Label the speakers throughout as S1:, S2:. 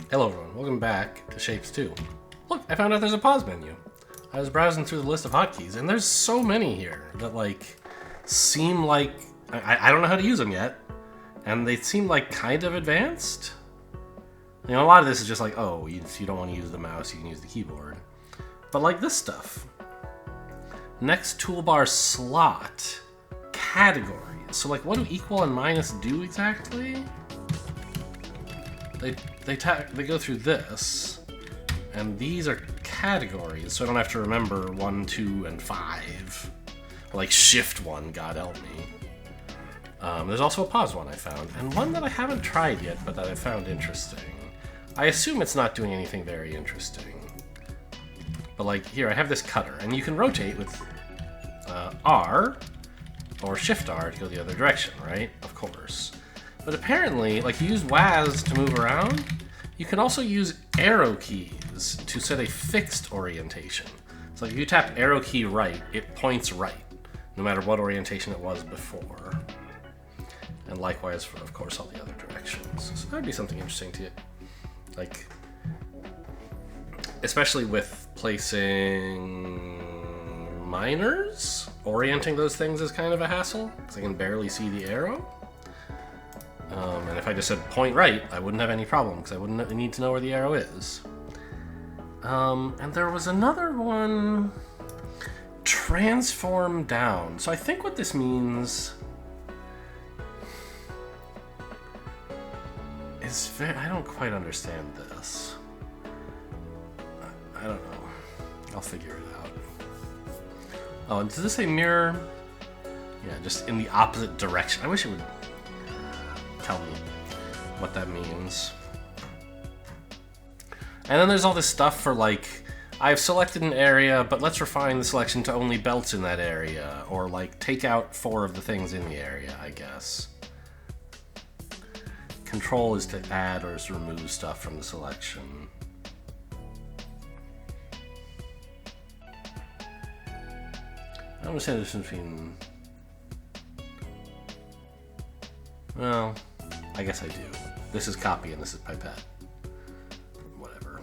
S1: Hello everyone, welcome back to Shapez 2. Look, I found out there's a pause menu. I was browsing through the list of hotkeys, and there's so many here that, like, seem like... I don't know how to use them yet, and they seem, like, kind of advanced. You know, a lot of this is just like, oh, if you don't want to use the mouse, you can use the keyboard. But, like, this stuff. Next toolbar slot. Categories. So, like, what do equal and minus do exactly? They go through this, and these are categories, so I don't have to remember 1, 2, and 5. Or like shift 1, God help me. There's also a pause one I found, and one that I haven't tried yet, but that I found interesting. I assume it's not doing anything very interesting. But like, here, I have this cutter, and you can rotate with R, or Shift R to go the other direction, right? Of course. But apparently, like, you use WAS to move around, you can also use arrow keys to set a fixed orientation. So if you tap arrow key right, it points right, no matter what orientation it was before. And likewise for, of course, all the other directions. So that'd be something interesting to, like, especially with placing minors, orienting those things is kind of a hassle, because I can barely see the arrow. And if I just said point right, I wouldn't have any problem, because I wouldn't need to know where the arrow is. And there was another one, transform down. So I think what this means is I don't quite understand this. I don't know. I'll figure it out. Oh, and does this say mirror? Yeah, just in the opposite direction. I wish it would tell me what that means. And then there's all this stuff for, like, I've selected an area, but let's refine the selection to only belts in that area, or like take out 4 of the things in the area, I guess. Control is to add or to remove stuff from the selection. I don't understand the difference between... Well, I guess I do. This is copy and this is pipette. Whatever.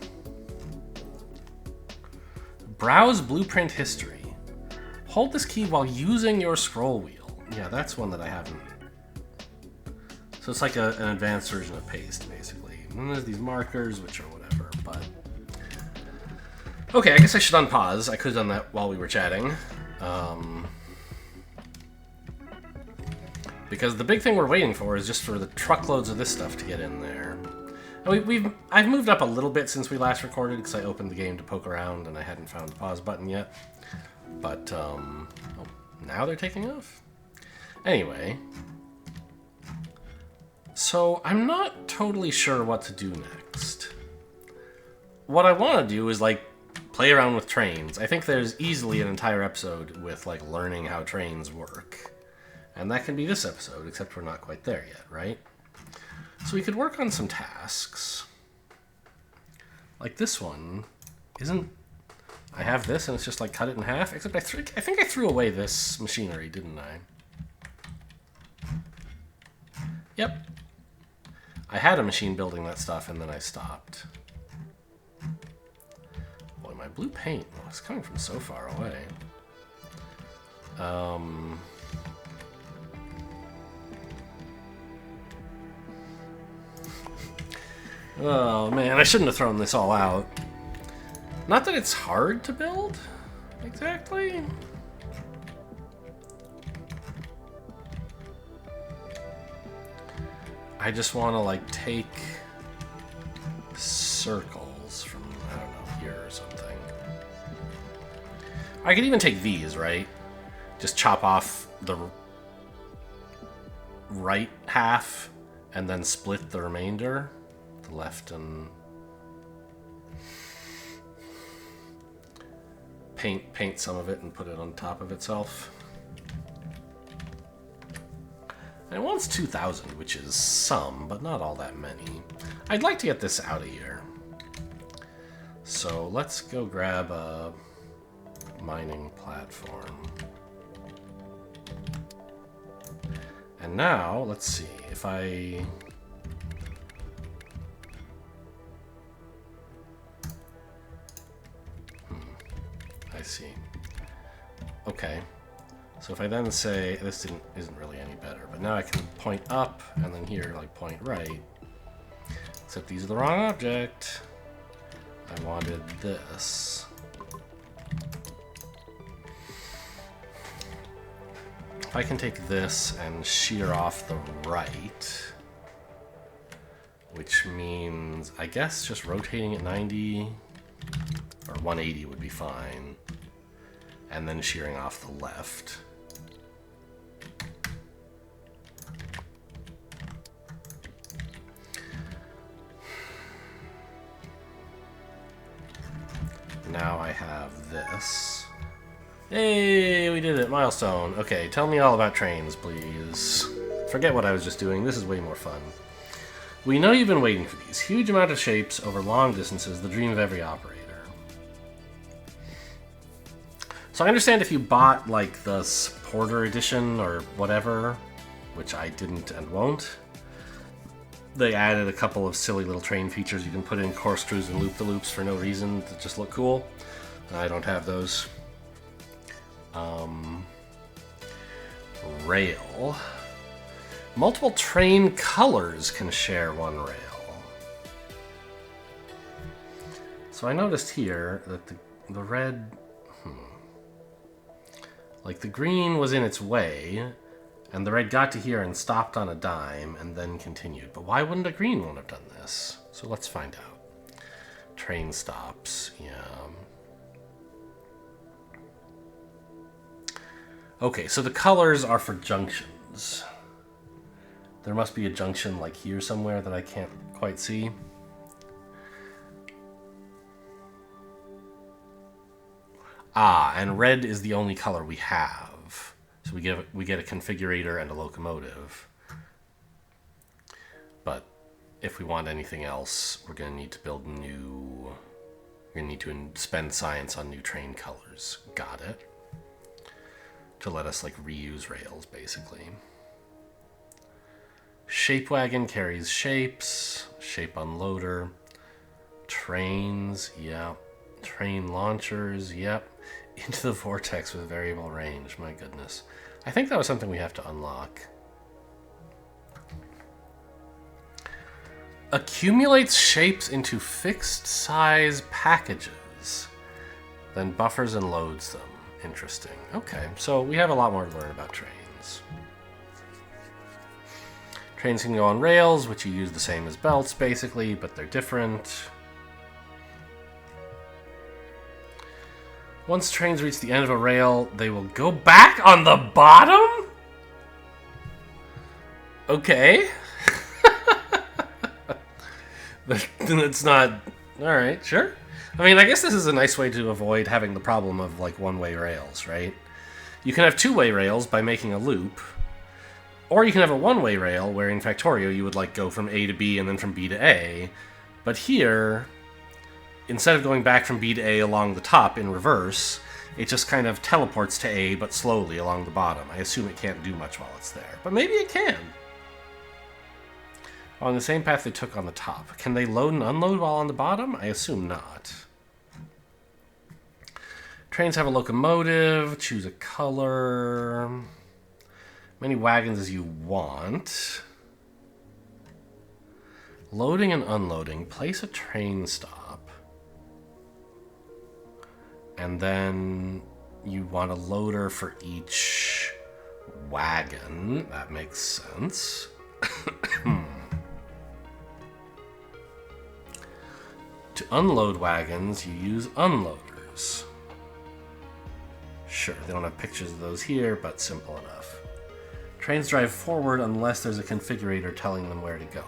S1: Browse blueprint history. Hold this key while using your scroll wheel. Yeah, that's one that I haven't. So it's like an advanced version of paste, basically. And then there's these markers, which are whatever, but... Okay, I guess I should unpause. I could have done that while we were chatting. Because the big thing we're waiting for is just for the truckloads of this stuff to get in there. And I've moved up a little bit since we last recorded because I opened the game to poke around and I hadn't found the pause button yet. But, oh, now they're taking off? Anyway. So, I'm not totally sure what to do next. What I want to do is, like, play around with trains. I think there's easily an entire episode with, like, learning how trains work. And that can be this episode, except we're not quite there yet, right? So we could work on some tasks. Like this one isn't... I have this and it's just like cut it in half, except I think I threw away this machinery, didn't I? Yep. I had a machine building that stuff and then I stopped. Boy, my blue paint was coming from so far away. Oh man, I shouldn't have thrown this all out. Not that it's hard to build, exactly. I just want to like take circles from, I don't know, here or something. I could even take these, right? Just chop off the right half and then split the remainder. The left and paint some of it and put it on top of itself. And it wants 2,000, which is some, but not all that many. I'd like to get this out of here. So let's go grab a mining platform. And now, let's see, if I see. Okay. So if I then say, this isn't really any better, but now I can point up, and then here, like, point right. Except these are the wrong object. I wanted this. If I can take this and shear off the right, which means, I guess, just rotating at 90 or 180 would be fine, and then shearing off the left. Now I have this. Hey, we did it. Milestone. Okay, tell me all about trains, please. Forget what I was just doing. This is way more fun. We know you've been waiting for these. Huge amount of shapes over long distances, the dream of every operator. So I understand if you bought, like, the supporter edition or whatever, which I didn't and won't, they added a couple of silly little train features. You can put in corkscrews and loop-the-loops for no reason that just look cool. I don't have those. Rail. Multiple train colors can share one rail. So I noticed here that the red... Like, the green was in its way, and the red got to here and stopped on a dime, and then continued. But why wouldn't a green one have done this? So let's find out. Train stops, yeah. Okay, so the colors are for junctions. There must be a junction, like, here somewhere that I can't quite see. Ah, and red is the only color we have. So we get a configurator and a locomotive. But if we want anything else, we're going to need to build new... We're going to need to spend science on new train colors. Got it. To let us, like, reuse rails, basically. Shape wagon carries shapes. Shape unloader. Trains, yeah. Train launchers, yep. Into the vortex with variable range, my goodness. I think that was something we have to unlock. Accumulates shapes into fixed size packages. Then buffers and loads them. Interesting. Okay, so we have a lot more to learn about trains. Trains can go on rails, which you use the same as belts, basically, but they're different. Once trains reach the end of a rail, they will go back on the bottom? Okay. That's not... Alright, sure. I mean, I guess this is a nice way to avoid having the problem of, like, one-way rails, right? You can have two-way rails by making a loop, or you can have a one-way rail where in Factorio you would, like, go from A to B and then from B to A. But here, instead of going back from B to A along the top in reverse, it just kind of teleports to A, but slowly along the bottom. I assume it can't do much while it's there, but maybe it can. On the same path they took on the top. Can they load and unload while on the bottom? I assume not. Trains have a locomotive. Choose a color. Many wagons as you want. Loading and unloading. Place a train stop. And then you want a loader for each wagon. That makes sense. To unload wagons, you use unloaders. Sure, they don't have pictures of those here, but simple enough. Trains drive forward unless there's a configurator telling them where to go.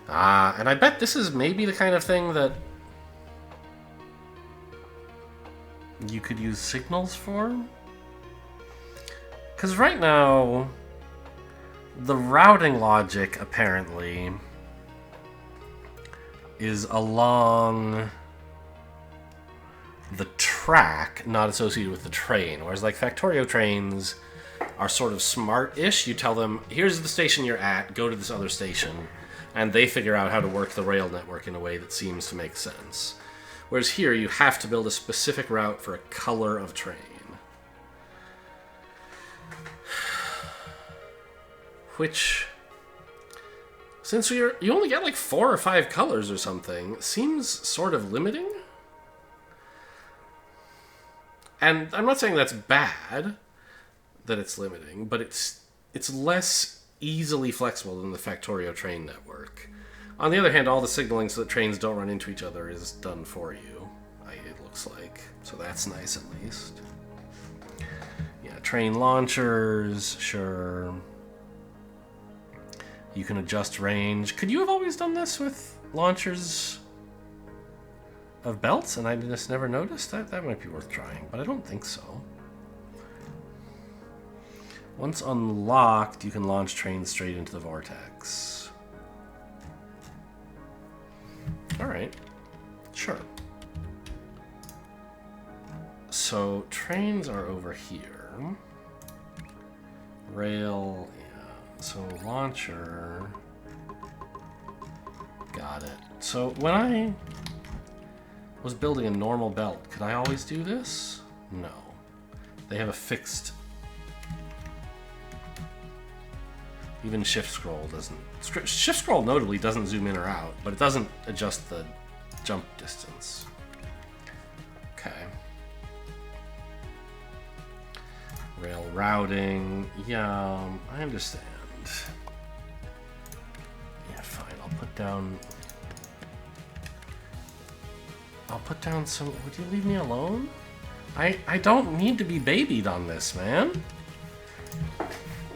S1: And I bet this is maybe the kind of thing that you could use signals for? Because right now, the routing logic, apparently, is along the track, not associated with the train. Whereas, like, Factorio trains are sort of smart-ish. You tell them, here's the station you're at, go to this other station, and they figure out how to work the rail network in a way that seems to make sense. Whereas here, you have to build a specific route for a color of train. Which, since you only get like 4 or 5 colors or something, seems sort of limiting. And I'm not saying that's bad, that it's limiting, but it's less easily flexible than the Factorio train network. On the other hand, all the signaling so that trains don't run into each other is done for you, it looks like. So that's nice at least. Yeah, train launchers, sure. You can adjust range. Could you have always done this with launchers of belts and I just never noticed? That might be worth trying, but I don't think so. Once unlocked, you can launch trains straight into the vortex. Alright. Sure. So, trains are over here. Rail, yeah. So, launcher. Got it. So, when I was building a normal belt, could I always do this? No. They have a fixed... Even shift scroll doesn't... Shift scroll notably doesn't zoom in or out, but it doesn't adjust the jump distance. Okay. Rail routing. Yeah, I understand. Yeah, fine. I'll put down some... Would you leave me alone? I don't need to be babied on this, man.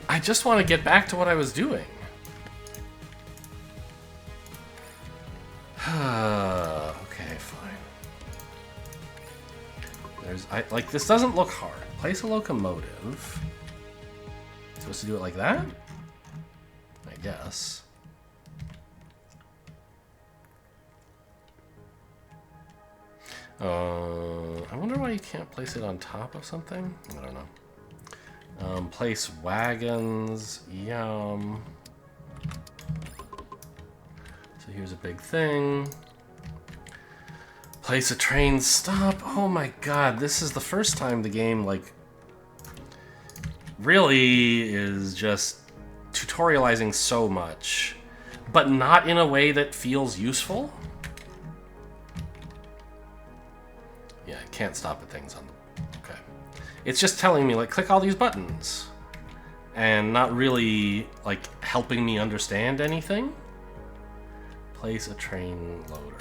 S1: I just want to get back to what I was doing. Okay, fine. Like, this doesn't look hard. Place a locomotive. Supposed to do it like that? I guess. I wonder why you can't place it on top of something? I don't know. Place wagons. Yum. So here's a big thing. Place a train stop. Oh my god, this is the first time the game, like, really is just tutorializing so much, but not in a way that feels useful. Yeah, I can't stop at things on the... Okay. It's just telling me, like, click all these buttons. And not really, like, helping me understand anything. Place a train loader.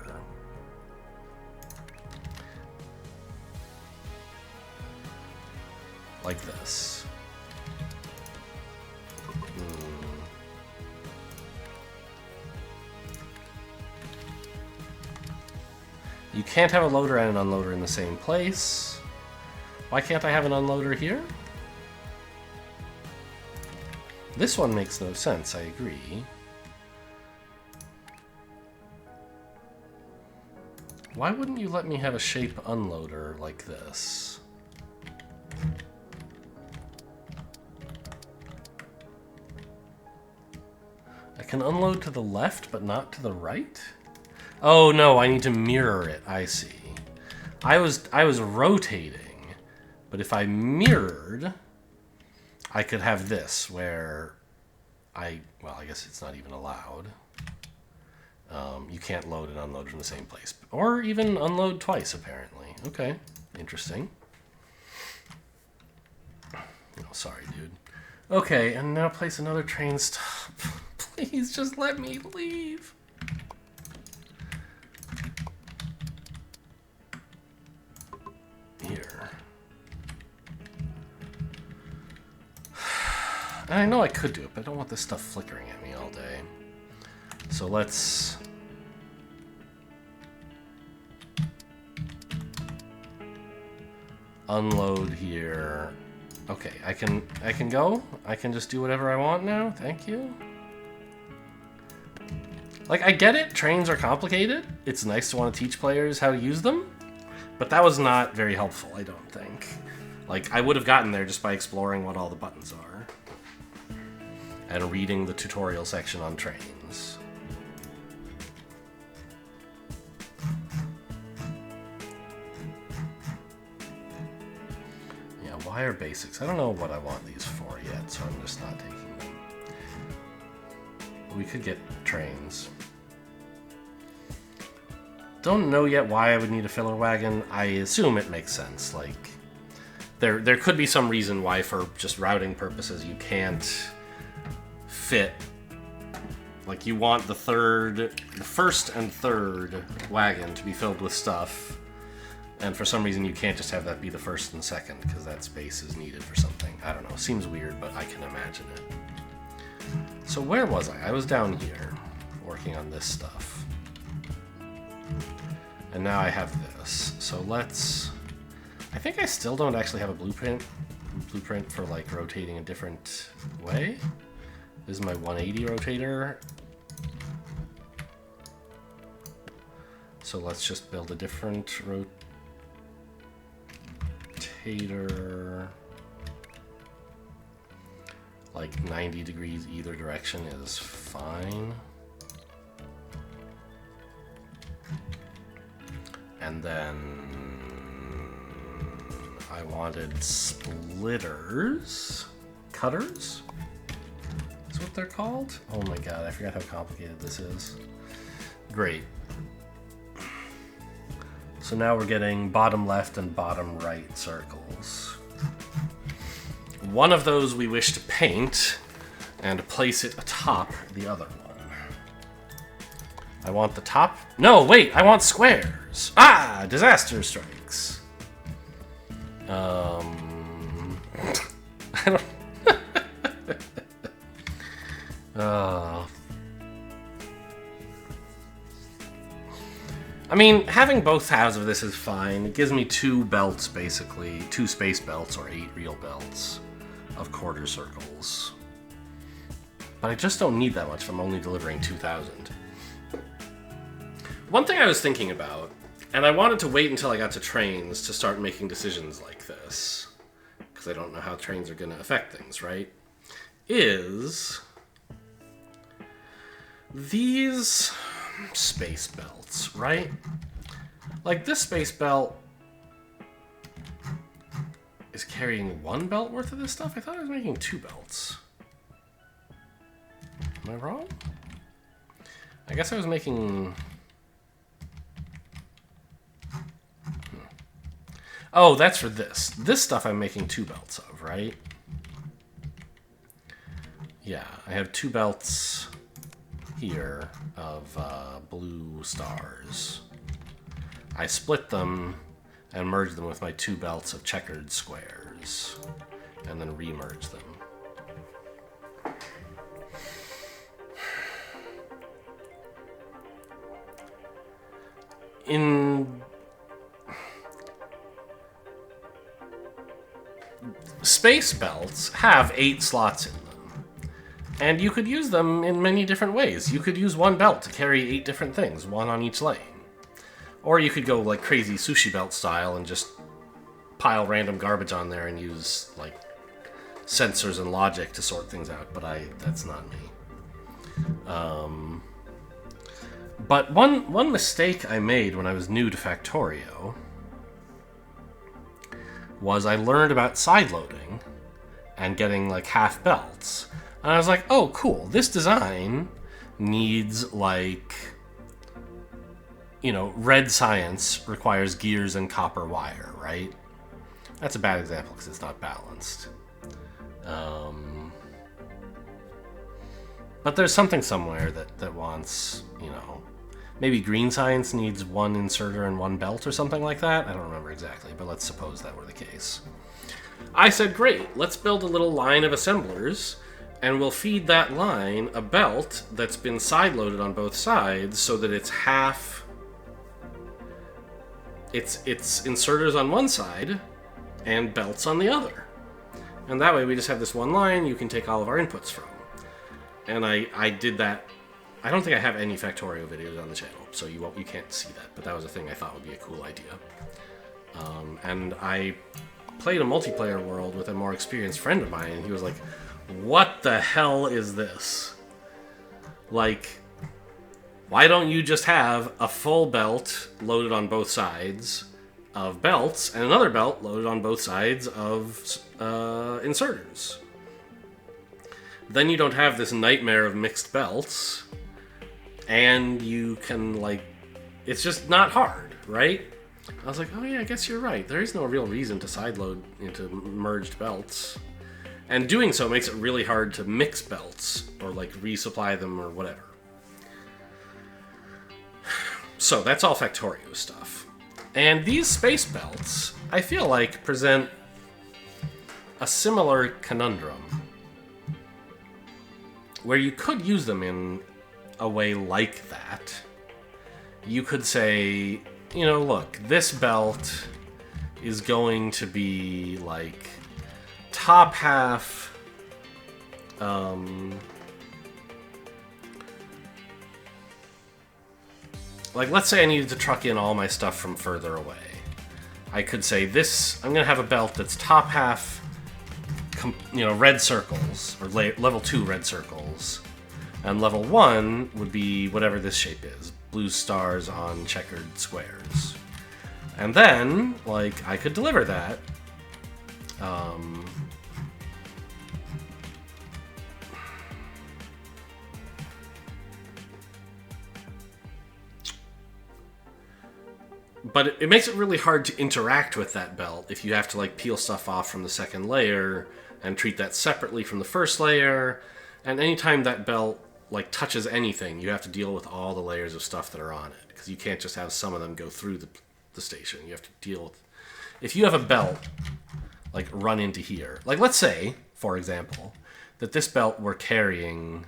S1: Like this. You can't have a loader and an unloader in the same place. Why can't I have an unloader here? This one makes no sense, I agree. Why wouldn't you let me have a shape unloader like this? I can unload to the left, but not to the right? Oh no, I need to mirror it, I see. I was rotating, but if I mirrored, I could have this, where well, I guess it's not even allowed. You can't load and unload from the same place. Or even unload twice, apparently. Okay, interesting. Oh, sorry, dude. Okay, and now place another train stop. Please, just let me leave. Here. And I know I could do it, but I don't want this stuff flickering at me all day. So let's... unload here. Okay, I can go? I can just do whatever I want now? Thank you. Like, I get it, trains are complicated. It's nice to want to teach players how to use them. But that was not very helpful, I don't think. Like, I would have gotten there just by exploring what all the buttons are. And reading the tutorial section on trains. wire basics. I don't know what I want these for yet, so I'm just not taking them. We could get trains. Don't know yet why I would need a filler wagon. I assume it makes sense. Like, there could be some reason why, for just routing purposes, you can't fit. Like, you want the first and third wagon to be filled with stuff, and for some reason you can't just have that be the first and second, because that space is needed for something. I don't know. Seems weird, but I can imagine it. So where was I? I was down here, working on this stuff. And now I have this. So let's... I think I still don't actually have a blueprint for, like, rotating a different way. This is my 180 rotator. So let's just build a different rotator. Like 90 degrees either direction is fine. And then I wanted splitters, cutters is what they're called. Oh my god, I forgot how complicated this is. Great. So now we're getting bottom left and bottom right circles. One of those we wish to paint and place it atop the other one. I want the top... No, wait, I want squares. Ah, disaster strikes. I don't... I mean, having both halves of this is fine. It gives me 2 belts, basically. 2 space belts, or 8 real belts of quarter circles. But I just don't need that much if I'm only delivering 2,000. One thing I was thinking about, and I wanted to wait until I got to trains to start making decisions like this, because I don't know how trains are going to affect things, right? Is these space belts, right? Like, this space belt is carrying 1 belt worth of this stuff? I thought I was making 2 belts. Am I wrong? I guess I was making... Oh, that's for this. This stuff I'm making 2 belts of, right? Yeah, I have 2 belts here of blue stars. I split them and merged them with my 2 belts of checkered squares, and then re-merge them. Space belts have 8 slots in them, and you could use them in many different ways. You could use 1 belt to carry 8 different things, 1 on each lane. Or you could go like crazy sushi belt style and just pile random garbage on there and use like sensors and logic to sort things out, but that's not me. But one mistake I made when I was new to Factorio was I learned about sideloading and getting like half belts. And I was like, oh cool, this design needs like, you know, red science requires gears and copper wire, right? That's a bad example because it's not balanced. But there's something somewhere that wants, you know, maybe green science needs 1 inserter and 1 belt or something like that. I don't remember exactly, but let's suppose that were the case. I said, great, let's build a little line of assemblers, and we'll feed that line a belt that's been side-loaded on both sides so that it's half... It's inserters on one side and belts on the other. And that way we just have this one line you can take all of our inputs from. And I did that. I don't think I have any Factorio videos on the channel, so you can't see that, but that was a thing I thought would be a cool idea. And I played a multiplayer world with a more experienced friend of mine, and he was like, what the hell is this? Like, why don't you just have a full belt loaded on both sides of belts and another belt loaded on both sides of inserters. Then you don't have this nightmare of mixed belts, and you can, like, it's just not hard, right? I was like, oh yeah, I guess you're right. There is no real reason to sideload into merged belts. And doing so makes it really hard to mix belts, or like resupply them or whatever. So that's all Factorio stuff. And these space belts, I feel like, present a similar conundrum, where you could use them in a way like that. You could say, you know, look, this belt is going to be like top half like, let's say I needed to truck in all my stuff from further away. I could say this, I'm going to have a belt that's top half, you know, red circles, or level 2 red circles, and level 1 would be whatever this shape is, blue stars on checkered squares. And then, like, I could deliver that. But it makes it really hard to interact with that belt if you have to, like, peel stuff off from the second layer and treat that separately from the first layer. And anytime that belt, like, touches anything, you have to deal with all the layers of stuff that are on it, because you can't just have some of them go through the station. You have to deal with... If you have a belt, like, run into here... Like, let's say, for example, that this belt were carrying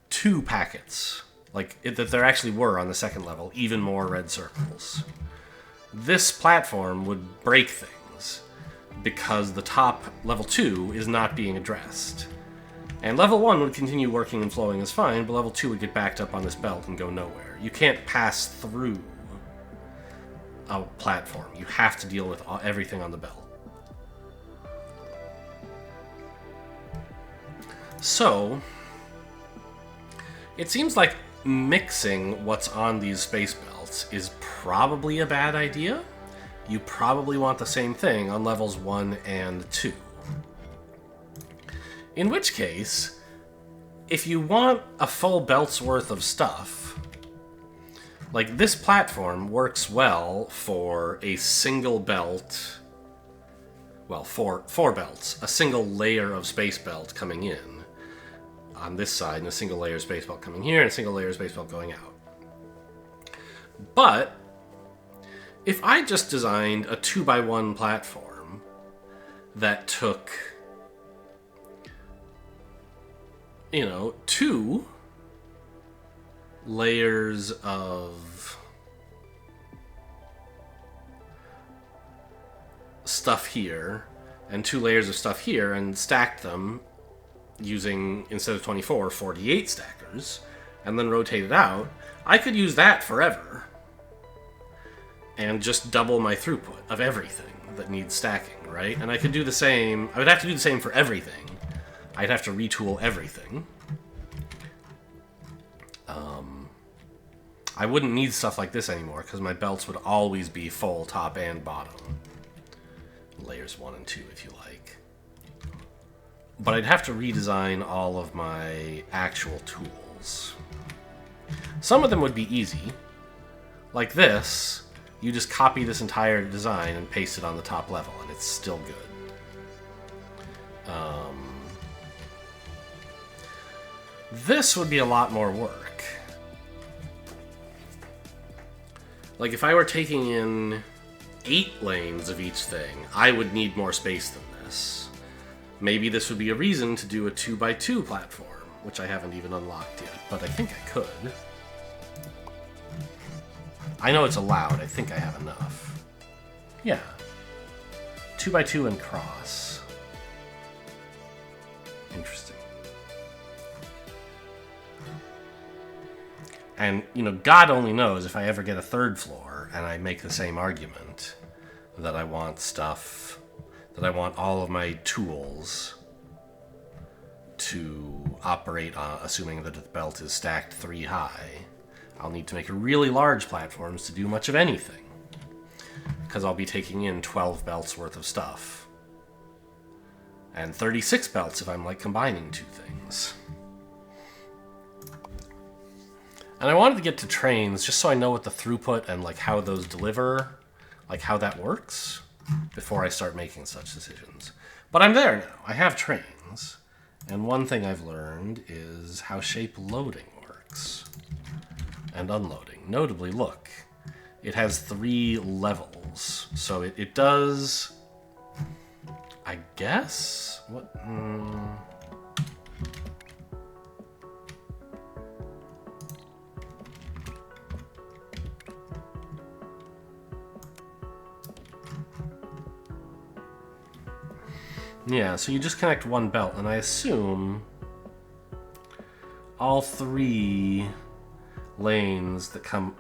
S1: 2 packets... Like, that there actually were on the second level, even more red circles. This platform would break things, because the top level 2 is not being addressed. And level 1 would continue working and flowing as fine, but level 2 would get backed up on this belt and go nowhere. You can't pass through a platform. You have to deal with everything on the belt. So, it seems like mixing what's on these space belts is probably a bad idea. You probably want the same thing on levels 1 and 2. In which case, if you want a full belt's worth of stuff, like, this platform works well for a single belt, well, four belts, a single layer of space belt coming in on this side, and a single layer of space belt coming here, and a single layer of space belt going out. But if I just designed a 2x1 platform that took, you know, 2 layers of stuff here and 2 layers of stuff here, and stacked them using, instead of 24, 48 stackers, and then rotate it out, I could use that forever and just double my throughput of everything that needs stacking, right? And I could do the same. I would have to do the same for everything. I'd have to retool everything. I wouldn't need stuff like this anymore, because my belts would always be full top and bottom. Layers 1 and 2, if you like. But I'd have to redesign all of my actual tools. Some of them would be easy. Like this, you just copy this entire design and paste it on the top level, and it's still good. This would be a lot more work. Like, if I were taking in 8 lanes of each thing, I would need more space than this. Maybe this would be a reason to do a 2x2 platform, which I haven't even unlocked yet, but I think I could. I know it's allowed. I think I have enough. Yeah. 2x2 and cross. Interesting. And, you know, God only knows if I ever get a 3rd floor and I make the same argument that I want stuff, that I want all of my tools to operate on, assuming that the belt is stacked 3 high. I'll need to make really large platforms to do much of anything. because I'll be taking in 12 belts worth of stuff. And 36 belts if I'm like combining two things. And I wanted to get to trains just so I know what the throughput and like how those deliver, like how that works, before I start making such decisions. But I'm there now. I have trains. And one thing I've learned is how shape loading works. And unloading. Notably, look. It has 3 levels. So it does... I guess? What? Yeah, so you just connect one belt, and I assume all 3 lanes that come,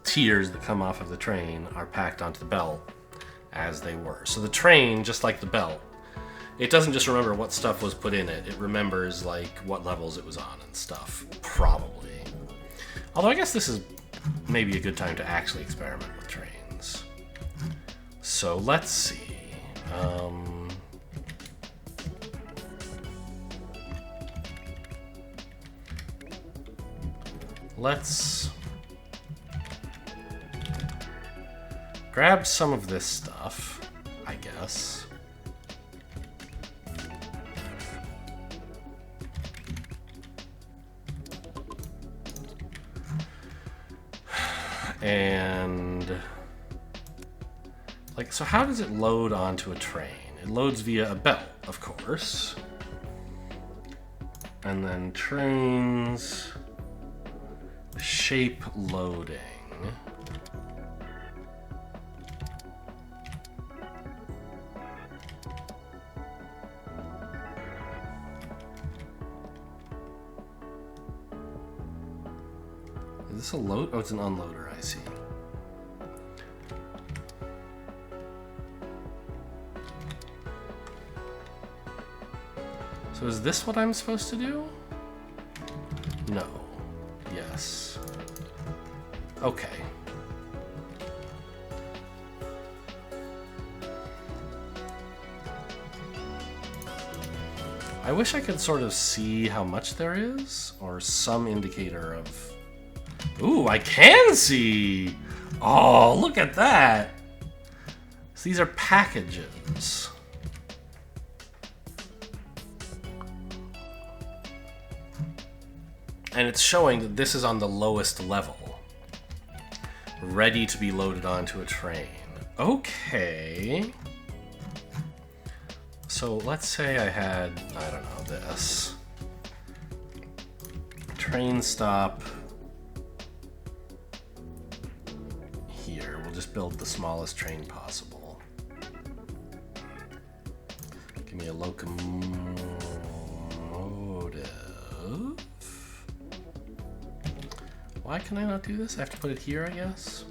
S1: tiers that come off of the train are packed onto the belt as they were. So the train, just like the belt, it doesn't just remember what stuff was put in it, it remembers like what levels it was on and stuff, probably. Although I guess this is maybe a good time to actually experiment with trains. So let's see. Let's grab some of this stuff, I guess. And like, so how does it load onto a train? It loads via a belt, of course. And then trains... shape loading. Is this a load? Oh, it's an unloader, I see. So is this what I'm supposed to do? No. Yes. Okay. I wish I could sort of see how much there is, or some indicator of... Ooh, I can see! Oh, look at that! So these are packages. And it's showing that this is on the lowest level. Ready to be loaded onto a train. Okay. So let's say I had, I don't know, this. Train stop. Here, we'll just build the smallest train possible. Give me a locomotive. Why can I not do this? I have to put it here, I guess?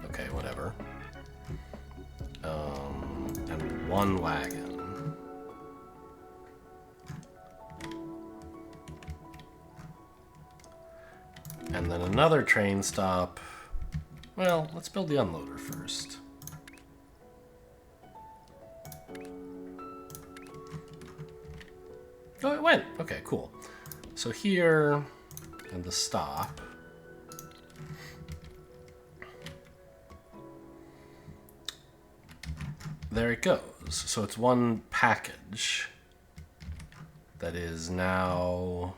S1: Okay, whatever. And one wagon. And then another train stop. Well, let's build the unloader first. Oh, it went! Okay, cool. So here, and the stop. There it goes. So it's one package that is now...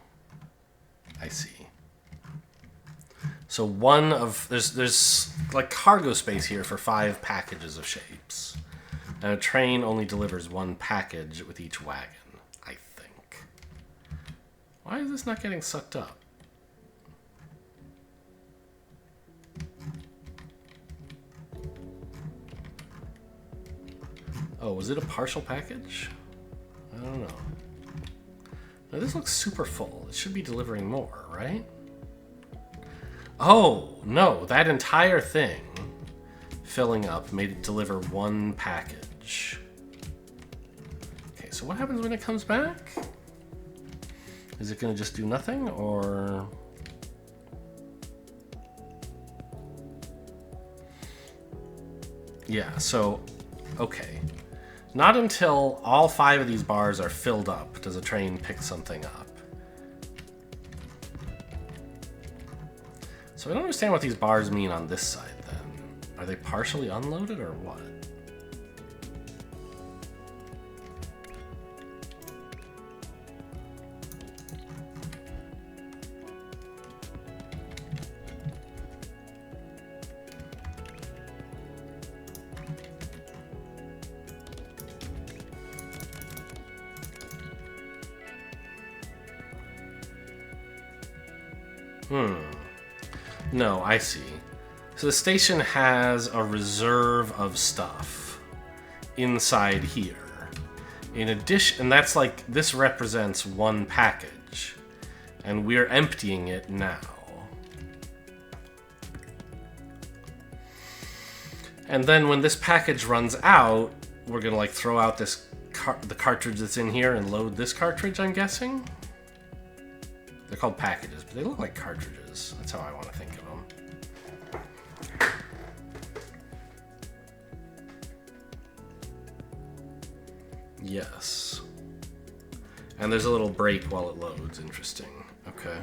S1: I see. So one of... There's like cargo space here for 5 packages of shapes. And a train only delivers 1 package with each wagon. Why is this not getting sucked up? Oh, was it a partial package? I don't know. Now this looks super full. It should be delivering more, right? Oh, no, that entire thing filling up made it deliver 1 package. Okay, so what happens when it comes back? Is it going to just do nothing, or... Yeah, so, okay. Not until all 5 of these bars are filled up does a train pick something up. So I don't understand what these bars mean on this side, then. Are they partially unloaded, or what? No, I see. So the station has a reserve of stuff inside here. In addition, and that's like, this represents one package, and we're emptying it now. And then when this package runs out, we're gonna like throw out this the cartridge that's in here and load this cartridge, I'm guessing? They're called packages, but they look like cartridges. That's how I want to think of them. Yes. And there's a little break while it loads. Interesting. Okay.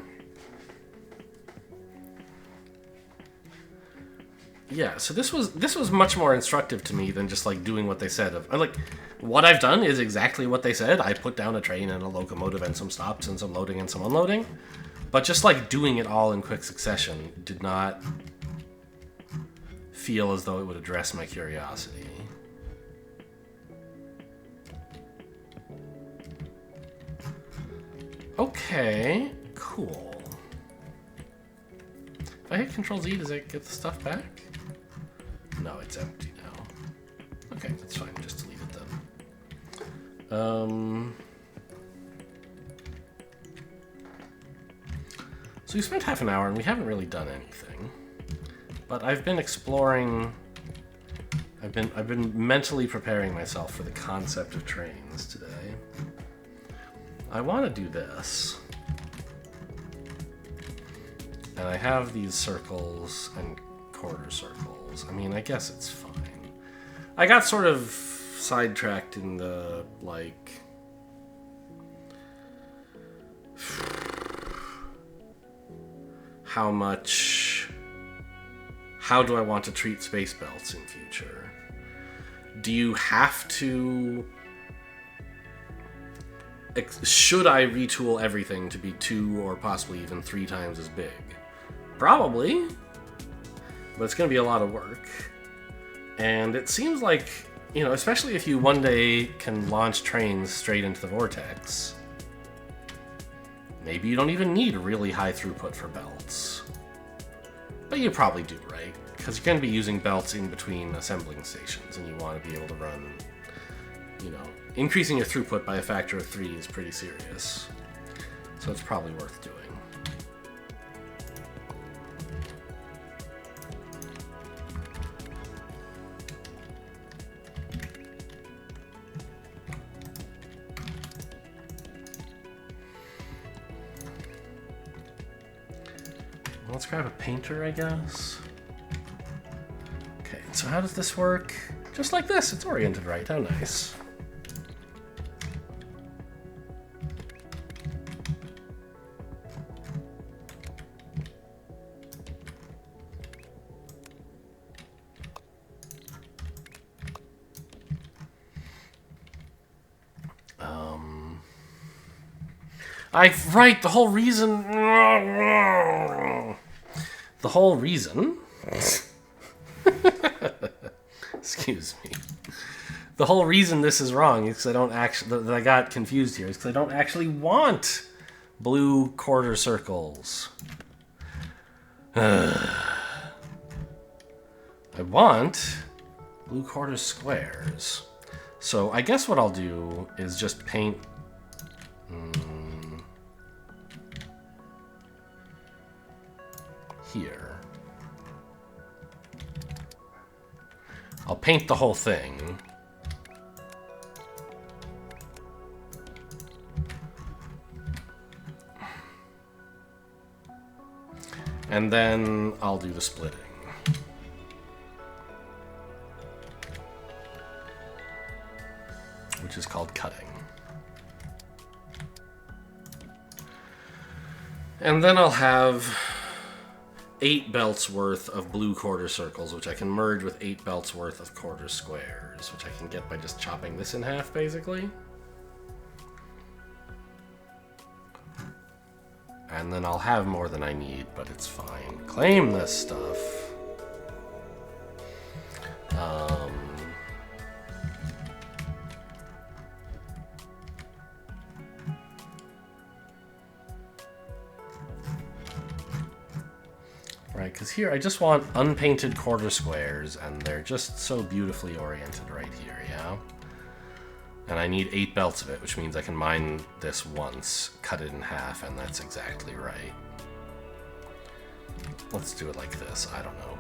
S1: Yeah, so this was much more instructive to me than just like doing what they said. Like, what I've done is exactly what they said. I put down a train and a locomotive and some stops and some loading and some unloading. But just like doing it all in quick succession did not feel as though it would address my curiosity. Okay, cool. If I hit Control-Z, does it get the stuff back? No, it's empty now. Okay, that's fine. Just delete it then. So we spent half an hour and we haven't really done anything. But I've been exploring. I've been mentally preparing myself for the concept of trains today. I want to do this. And I have these circles and quarter circles. I mean, I guess it's fine. I got sort of sidetracked in the, like... how do I want to treat space belts in future? Do you have to... should I retool everything to be 2 or possibly even 3 times as big? Probably. But it's going to be a lot of work. And it seems like, you know, especially if you one day can launch trains straight into the vortex, maybe you don't even need really high throughput for belts. But you probably do, right? Because you're going to be using belts in between assembling stations, and you want to be able to run, you know, increasing your throughput by a factor of 3 is pretty serious. So it's probably worth doing. Let's grab a painter, I guess. Okay, so how does this work? Just like this, it's oriented right. How nice. Right, the whole reason... The whole reason... Excuse me. The whole reason this is wrong is because I don't actually... That I got confused here is because I don't actually want blue quarter circles. I want blue quarter squares. So I guess what I'll do is just paint... here. I'll paint the whole thing. And then I'll do the splitting. And then I'll have 8 belts worth of blue quarter circles, which I can merge with 8 belts worth of quarter squares, which I can get by just chopping this in half, basically. And then I'll have more than I need, but it's fine. Claim this stuff. Right, because here I just want unpainted quarter squares, and they're just so beautifully oriented right here, yeah? And I need 8 belts of it, which means I can mine this once, cut it in half, and that's exactly right. Let's do it like this, I don't know.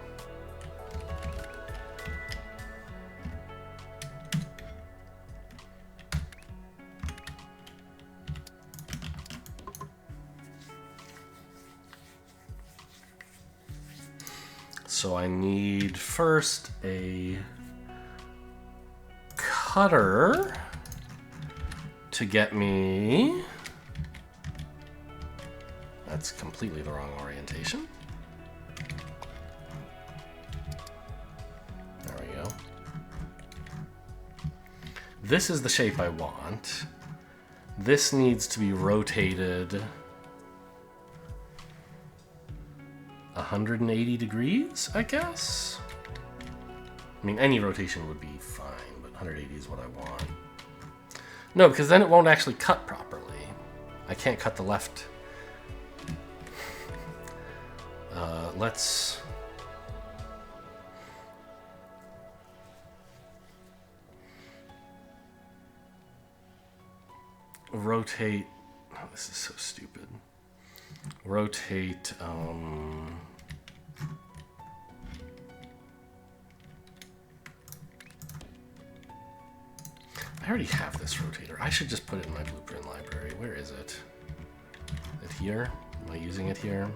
S1: So I need first a cutter to get me... That's completely the wrong orientation. There we go. This is the shape I want. This needs to be rotated 180 degrees, I guess? I mean, any rotation would be fine, but 180 is what I want. No, because then it won't actually cut properly. I can't cut the left. Let's... rotate... Oh, this is so stupid. Rotate, I already have this rotator. I should just put it in my blueprint library. Where is it? Is it here? Am I using it here?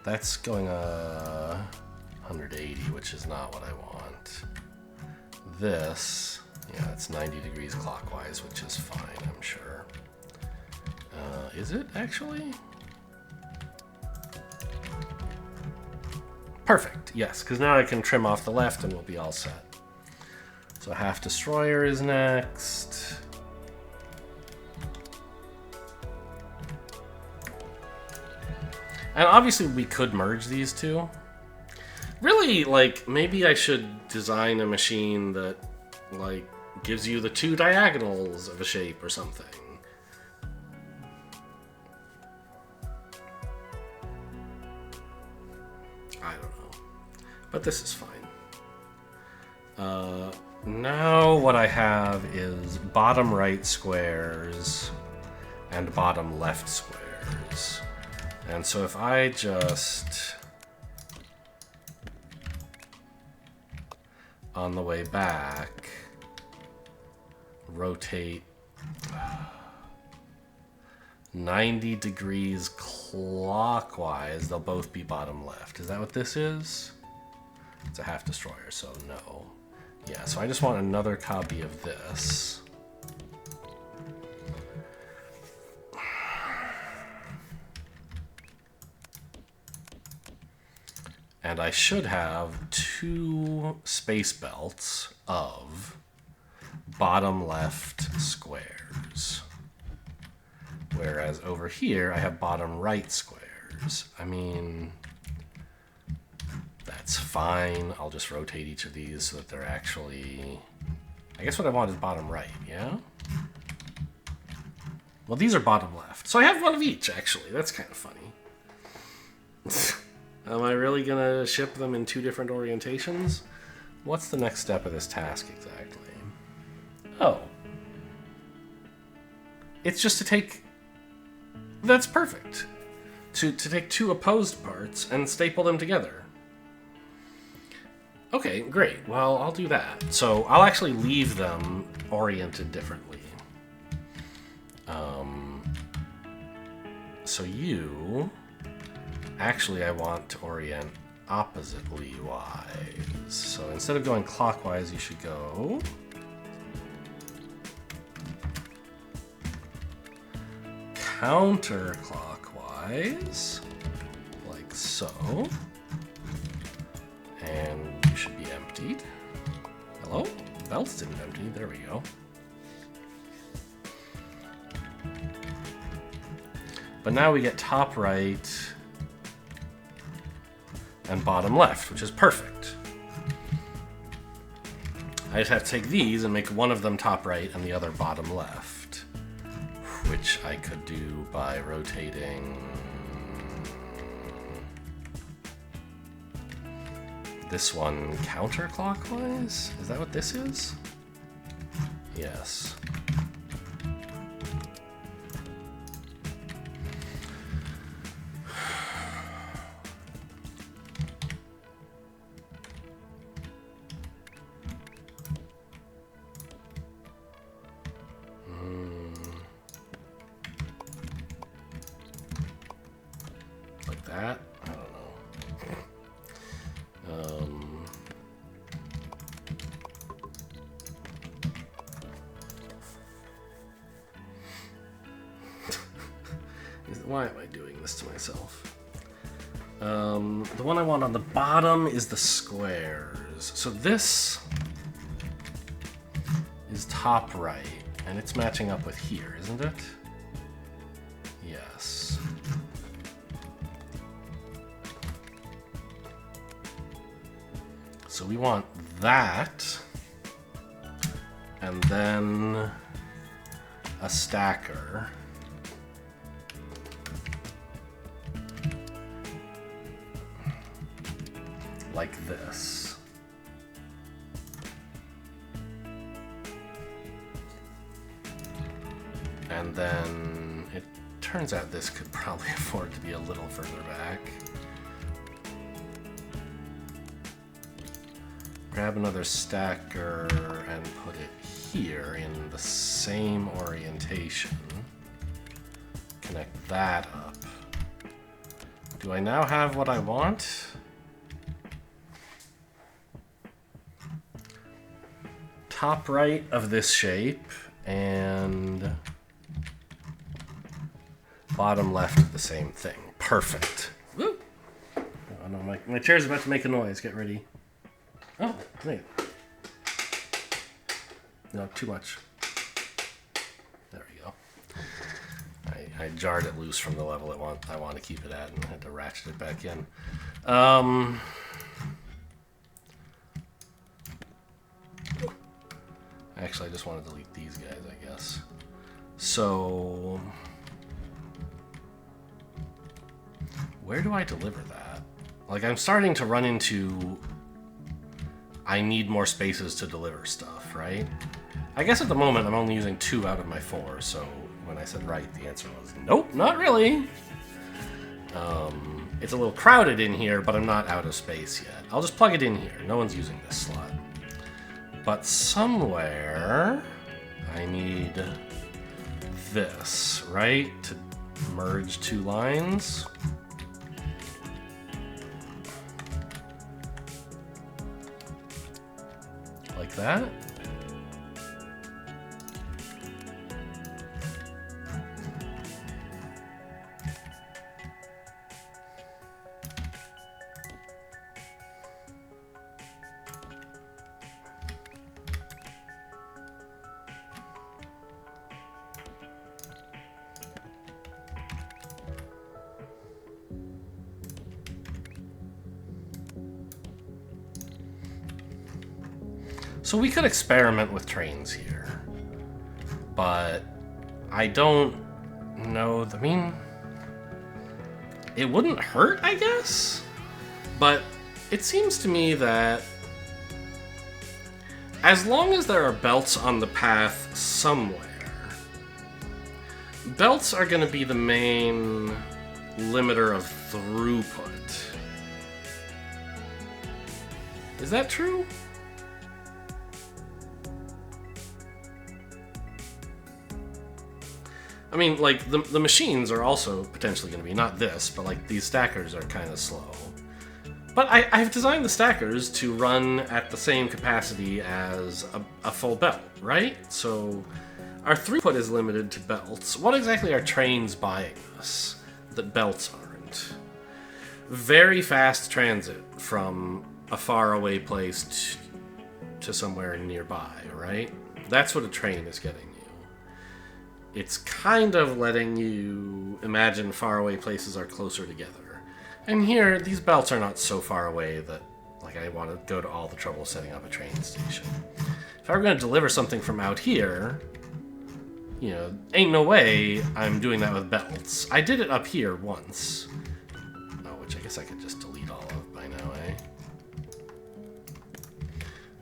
S1: That's going 180, which is not what I want. This, yeah, it's 90 degrees clockwise, which is fine, I'm sure. Is it actually? Perfect, yes, because now I can trim off the left and we'll be all set. So half destroyer is next. And obviously we could merge these two. Really, like, maybe I should design a machine that, like, gives you the 2 diagonals of a shape or something. I don't know. But this is fine. Now what I have is bottom right squares and bottom left squares. And so if I just, on the way back, rotate 90 degrees clockwise, they'll both be bottom left. Is that what this is? It's a half destroyer, so no. Yeah, so I just want another copy of this. And I should have 2 space belts of bottom left squares. Whereas over here, I have bottom right squares. I mean, that's fine. I'll just rotate each of these so that they're actually... I guess what I want is bottom right, yeah? Well, these are bottom left. So I have one of each, actually. That's kind of funny. Am I really gonna ship them in 2 different orientations? What's the next step of this task exactly? Oh. It's just to take... That's perfect. To take 2 opposed parts and staple them together. Okay, great. Well, I'll do that. So I'll actually leave them oriented differently. So you... Actually, I want to orient oppositely wise. So instead of going clockwise, you should go... counterclockwise. size, like so. And you should be emptied. Hello? The belts didn't empty. There we go. But now we get top right and bottom left, which is perfect. I just have to take these and make one of them top right and the other bottom left, which I could do by rotating this one counterclockwise? Is that what this is? Yes. Like that? I don't know. Why am I doing this to myself? The one I want on the bottom is the squares. So this is top right, and it's matching up with here, isn't it? Yes. So we want that, and then a stacker. Like this. And then it turns out this could probably afford to be a little further back. Grab another stacker and put it here in the same orientation. Connect that up. Do I now have what I want? Top right of this shape and bottom left of the same thing. Perfect. Woo! Oh no, my chair's about to make a noise. Get ready. Oh, wait. No, too much. There we go. I jarred it loose from the level I want to keep it at and had to ratchet it back in. Actually, I just want to delete these guys, I guess. So, where do I deliver that? Like, I'm starting to run into I need more spaces to deliver stuff, right? I guess at the moment I'm only using 2 out of my 4, so when I said right, the answer was nope, not really. It's a little crowded in here, but I'm not out of space yet. I'll just plug it in here. No one's using this slot. But somewhere I need this, right? To merge 2 lines. Like that. So we could experiment with trains here, but I don't know. I mean, it wouldn't hurt, I guess, but it seems to me that as long as there are belts on the path somewhere, belts are going to be the main limiter of throughput. Is that true? I mean, like, the machines are also potentially going to be, not this, but like these stackers are kind of slow. But I've designed the stackers to run at the same capacity as a full belt, right? So our throughput is limited to belts. What exactly are trains buying us? that belts aren't. Very fast transit from a faraway place to somewhere nearby, right? That's what a train is getting you. It's kind of letting you imagine faraway places are closer together. And here, these belts are not so far away that like I want to go to all the trouble setting up a train station. If I were going to deliver something from out here, you know, ain't no way I'm doing that with belts. I did it up here once. Oh, which I guess I could just delete all of by now, eh?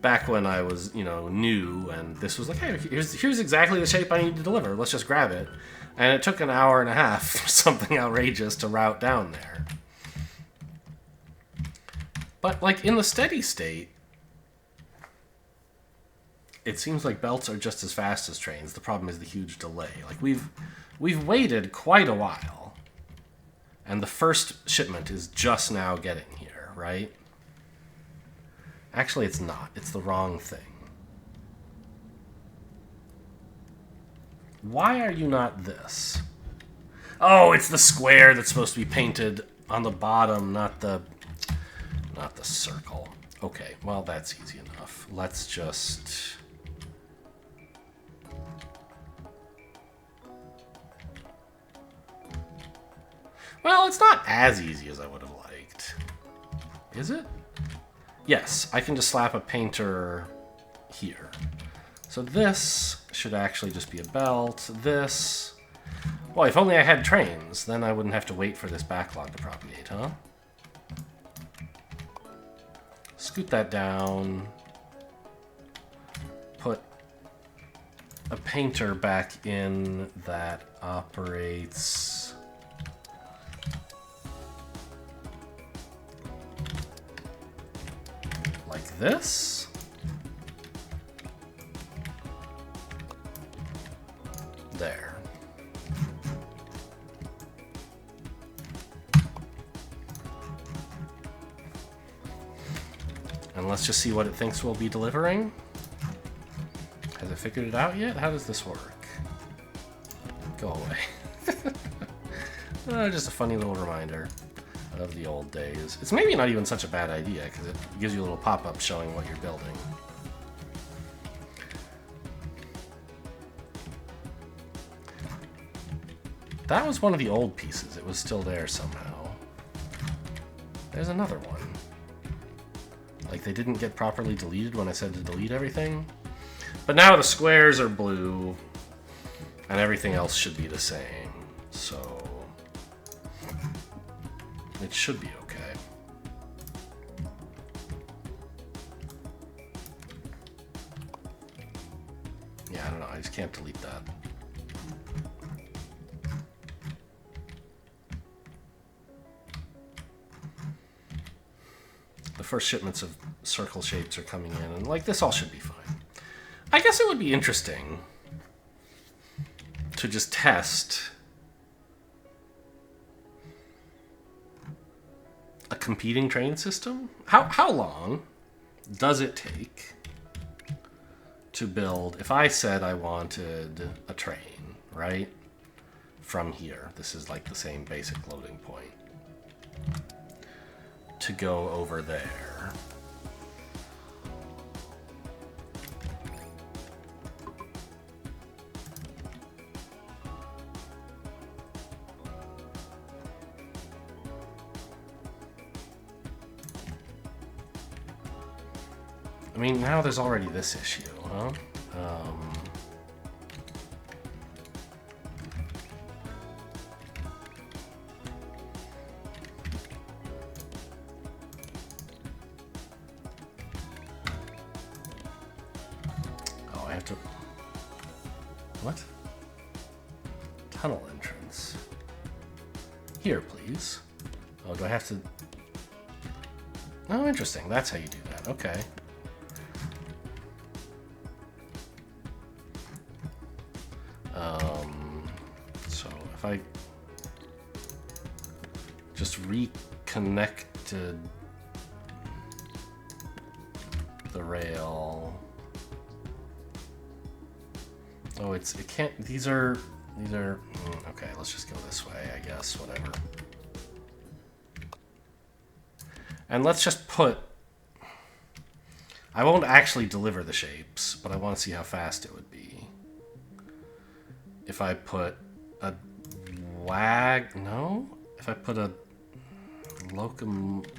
S1: Back when I was, you know, new, and this was like, hey, here's exactly the shape I need to deliver. Let's just grab it. And it took an hour and a half for something outrageous to route down there. But, like, in the steady state, it seems like belts are just as fast as trains. The problem is the huge delay. Like, we've waited quite a while, and the first shipment is just now getting here, right? Actually, it's not. It's the wrong thing. Why are you not this? Oh, it's the square that's supposed to be painted on the bottom, not the circle. Okay, well, that's easy enough. Let's just... Well, it's not as easy as I would have liked. Is it? Yes, I can just slap a painter here. So this should actually just be a belt. This... Well, if only I had trains, then I wouldn't have to wait for this backlog to propagate, huh? Scoot that down. Put a painter back in that operates... like this. There. And let's just see what it thinks we'll be delivering. Has it figured it out yet? How does this work? Go away. Just a funny little reminder of the old days. It's maybe not even such a bad idea, because it gives you a little pop-up showing what you're building. That was one of the old pieces. It was still there somehow. There's another one. Like, they didn't get properly deleted when I said to delete everything. But now the squares are blue, and everything else should be the same. So... it should be okay. Yeah, I don't know. I just can't delete that. The first shipments of circle shapes are coming in, and like this all should be fine. I guess it would be interesting to just test a competing train system. How long does it take to build? If I said I wanted a train, right, from here, this is like the same basic loading point, to go over there. I mean, now there's already this issue, huh? Oh, I have to... What? Tunnel entrance. Here, please. Oh, do I have to... Oh, interesting. That's how you do that. Okay. So if I just reconnected the rail. Oh, it can't, these are These are... okay, let's just go this way, I guess. Whatever. And let's just put... I won't actually deliver the shapes, but I want to see how fast it would be. If I put a no? If I put a locomotive...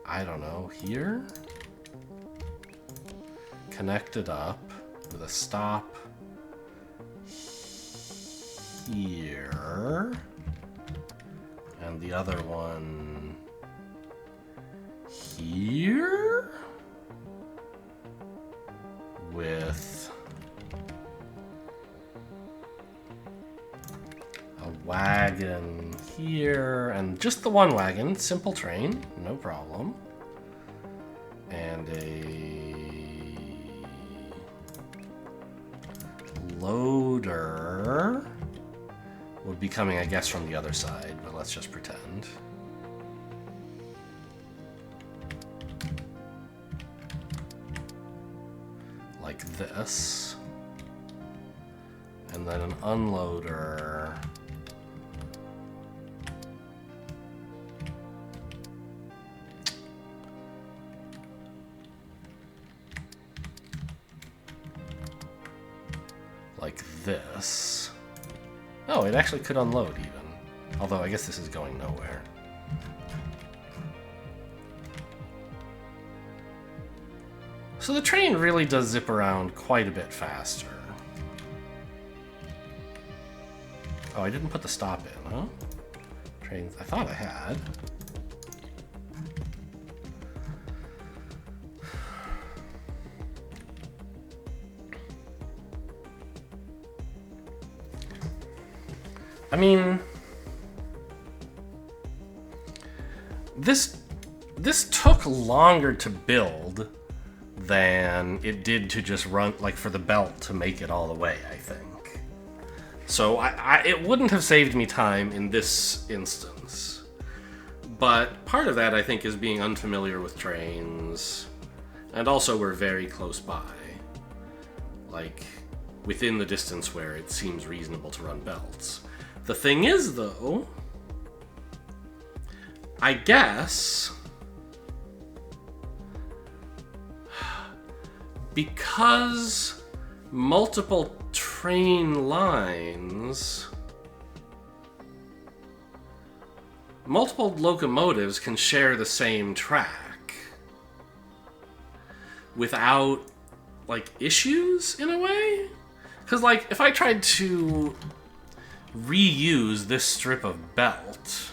S1: I don't know, here? Connected up with a stop here. And the other one here? With a wagon here, and just the one wagon, simple train, no problem. And a loader would be coming, I guess, from the other side, but let's just pretend. Like this. And then an unloader. Like this. Oh, it actually could unload even. Although I guess this is going nowhere. So the train really does zip around quite a bit faster. Oh, I didn't put the stop in, huh? Trains, I thought I had. I mean, this took longer to build than it did to just run, like, for the belt to make it all the way, I think. So it wouldn't have saved me time in this instance. But part of that, I think, is being unfamiliar with trains. And also we're very close by. Like, within the distance where it seems reasonable to run belts. The thing is, though, I guess, because multiple train lines, multiple locomotives can share the same track without, like, issues, in a way? Because, like, if I tried to reuse this strip of belt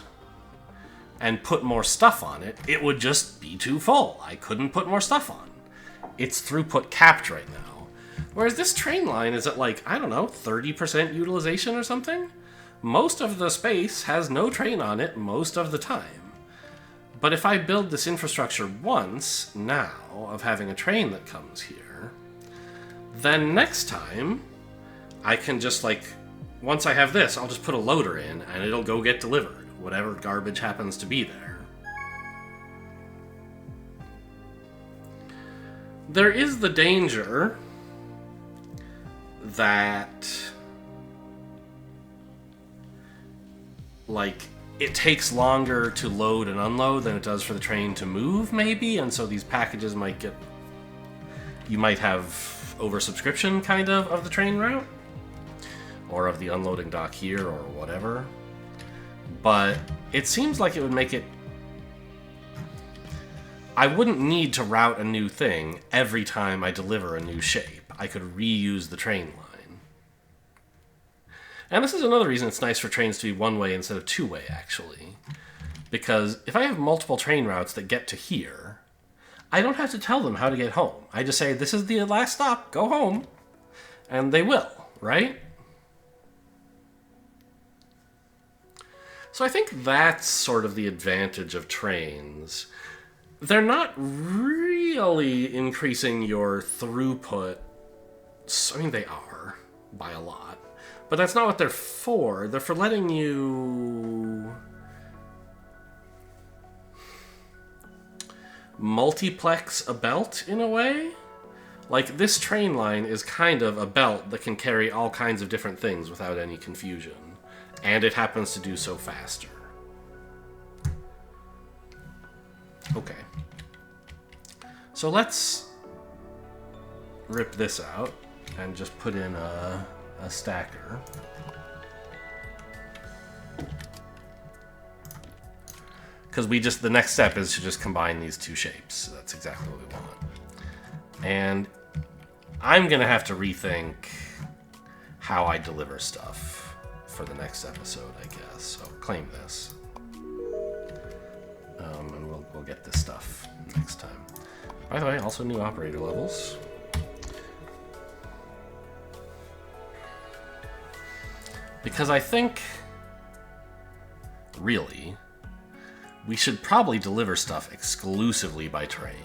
S1: and put more stuff on it, it would just be too full. I couldn't put more stuff on. It's throughput capped right now. Whereas this train line is at, like, I don't know, 30% utilization or something? Most of the space has no train on it most of the time. But if I build this infrastructure once, now, of having a train that comes here, then next time, I can just, like, once I have this, I'll just put a loader in, and it'll go get delivered, whatever garbage happens to be there. There is the danger that, like, it takes longer to load and unload than it does for the train to move, maybe, and so these packages might get... You might have oversubscription, kind of the train route. Or of the unloading dock here, or whatever. But it seems like it would make it... I wouldn't need to route a new thing every time I deliver a new shape. I could reuse the train line. And this is another reason it's nice for trains to be one-way instead of two-way, actually. Because if I have multiple train routes that get to here, I don't have to tell them how to get home. I just say, this is the last stop, go home. And they will, right? So I think that's sort of the advantage of trains. They're not really increasing your throughput. I mean, they are, by a lot. But that's not what they're for. They're for letting you multiplex a belt, in a way. Like, this train line is kind of a belt that can carry all kinds of different things without any confusion. And it happens to do so faster. Okay. So let's rip this out and just put in a stacker. Because the next step is to just combine these two shapes. That's exactly what we want. And I'm going to have to rethink how I deliver stuff for the next episode, I guess. So claim this. And we'll get this stuff next time. By the way, also new operator levels. Because I think, really, we should probably deliver stuff exclusively by train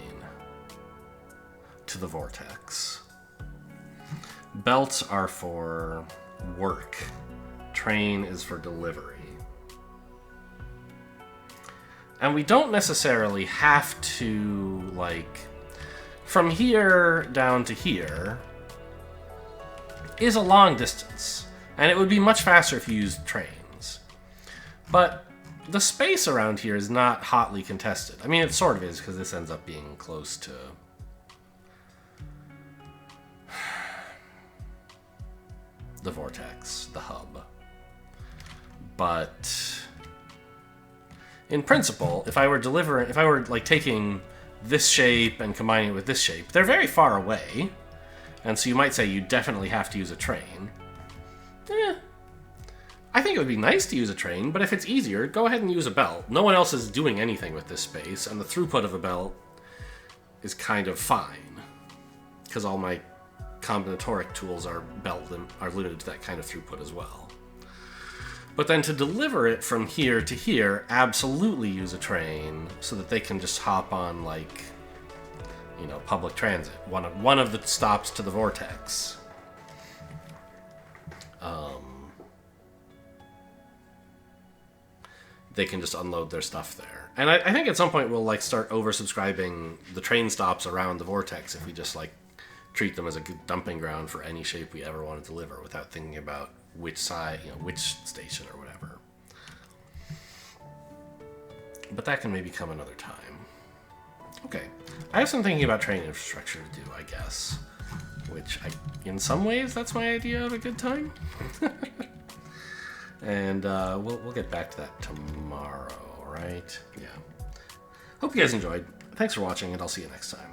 S1: to the vortex. Belts are for work. Train is for delivery. And we don't necessarily have to, like, from here down to here is a long distance. And it would be much faster if you used trains. But the space around here is not hotly contested. I mean, it sort of is, because this ends up being close to the vortex, the hub. But in principle, if I were like taking this shape and combining it with this shape, they're very far away. And so you might say you definitely have to use a train. I think it would be nice to use a train, but if it's easier, go ahead and use a belt. No one else is doing anything with this space, and the throughput of a belt is kind of fine. Because all my combinatoric tools are limited to that kind of throughput as well. But then to deliver it from here to here, absolutely use a train so that they can just hop on, like, you know, public transit. One of the stops to the vortex. They can just unload their stuff there. And I think at some point we'll, like, start oversubscribing the train stops around the vortex if we just, like, treat them as a good dumping ground for any shape we ever want to deliver without thinking about which side, you know, which station or whatever. But that can maybe come another time. Okay. I have some thinking about train infrastructure to do, I guess. Which, in some ways, that's my idea of a good time. And we'll get back to that tomorrow, right? Yeah. Hope you guys enjoyed. Thanks for watching, and I'll see you next time.